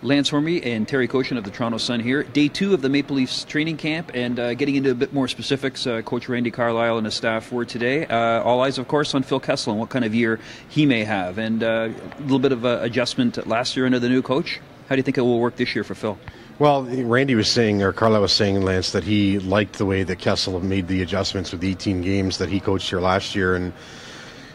Lance Hornby and Terry Koshin of the Toronto Sun here. Day 2 of the Maple Leafs training camp, and getting into a bit more specifics, Coach Randy Carlyle and his staff were today. All eyes, of course, on Phil Kessel and what kind of year he may have. And a little bit of adjustment last year under the new coach. How do you think it will work this year for Phil? Well, Randy was saying, or Carlyle was saying, Lance, that he liked the way that Kessel made the adjustments with the 18 games that he coached here last year. And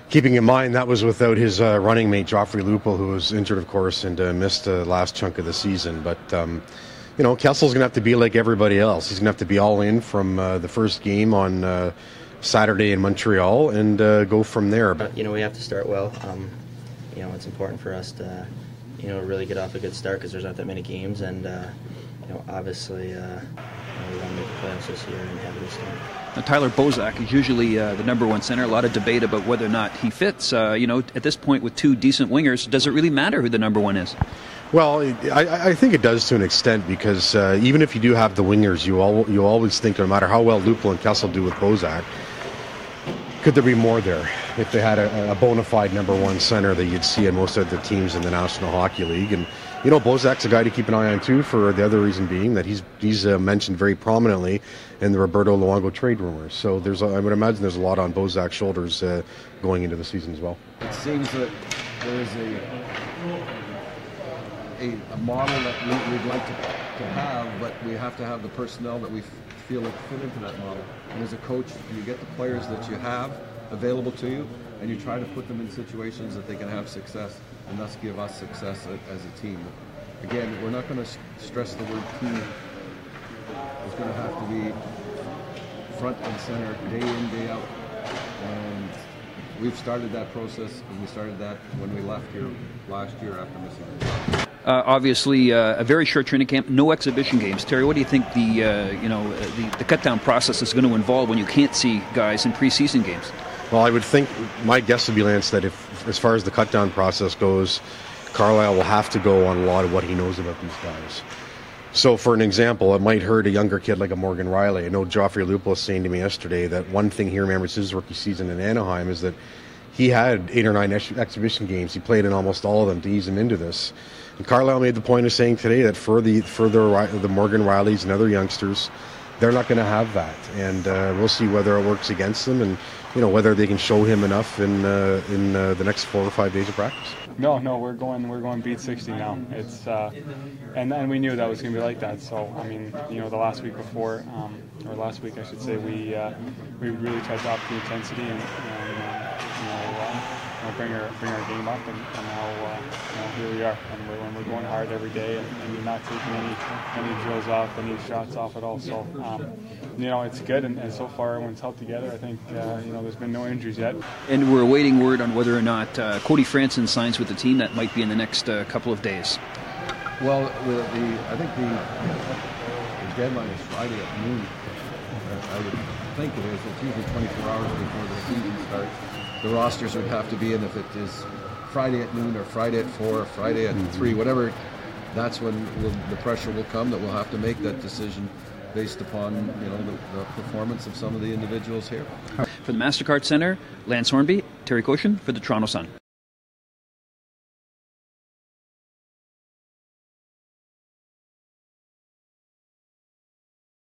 keeping in mind that was without his running mate Joffrey Lupul, who was injured, of course, and missed the last chunk of the season. But Kessel's going to have to be like everybody else. He's going to have to be all in from the first game on Saturday in Montreal and go from there. But we have to start well. It's important for us to really get off a good start because there's not that many games, and obviously we want to make the playoffs this year and have a good start. Now, Tyler Bozak is usually the number one center. A lot of debate about whether or not he fits. At this point with two decent wingers, does it really matter who the number one is? Well, I think it does to an extent because even if you do have the wingers, you always think no matter how well Lupul and Kessel do with Bozak, could there be more there if they had a bona fide number one center that you'd see in most of the teams in the National Hockey League? And Bozak's a guy to keep an eye on too, for the other reason being that he's mentioned very prominently in the Roberto Luongo trade rumors. So I would imagine there's a lot on Bozak's shoulders going into the season as well. It seems that there's a model that we'd like to have, but we have to have the personnel that we feel like fit into that model. And as a coach, you get the players that you have available to you, and you try to put them in situations that they can have success, and thus give us success as a team. Again, we're not going to stress the word team. It's going to have to be front and center, day in, day out. And we've started that process, and we started that when we left here last year after missing the playoffs. Obviously, a very short training camp, no exhibition games. Terry, what do you think the cut-down process is going to involve when you can't see guys in preseason games? Well, I would think, my guess would be, Lance, that if, as far as the cut-down process goes, Carlyle will have to go on a lot of what he knows about these guys. So, for an example, it might hurt a younger kid like a Morgan Riley. I know Joffrey Lupul was saying to me yesterday that one thing he remembers his rookie season in Anaheim is that he had 8 or 9 exhibition games. He played in almost all of them to ease him into this. And Carlyle made the point of saying today that for the Morgan Rileys and other youngsters, they're not going to have that, and we'll see whether it works against them, and whether they can show him enough in the next 4 or 5 days of practice. No, we're going beat 60 now. It's and we knew that was going to be like that. So I mean, the last week before, or last week I should say, we really tried to up the intensity and bring our game up, and now here we are, and we're going hard every day, and we're not taking any drills off, any shots off at all. So it's good, and so far everyone's held together. I think there's been no injuries yet. And we're awaiting word on whether or not Cody Franson signs with the team. That might be in the next couple of days. Well, I think the deadline is Friday at noon. I would think it is. It's usually 24 hours before the season starts. The rosters would have to be in if it is Friday at noon or Friday at 4 or Friday at 3, whatever. That's when the pressure will come that we'll have to make that decision based upon the performance of some of the individuals here. For the MasterCard Center, Lance Hornby, Terry Koshin for the Toronto Sun.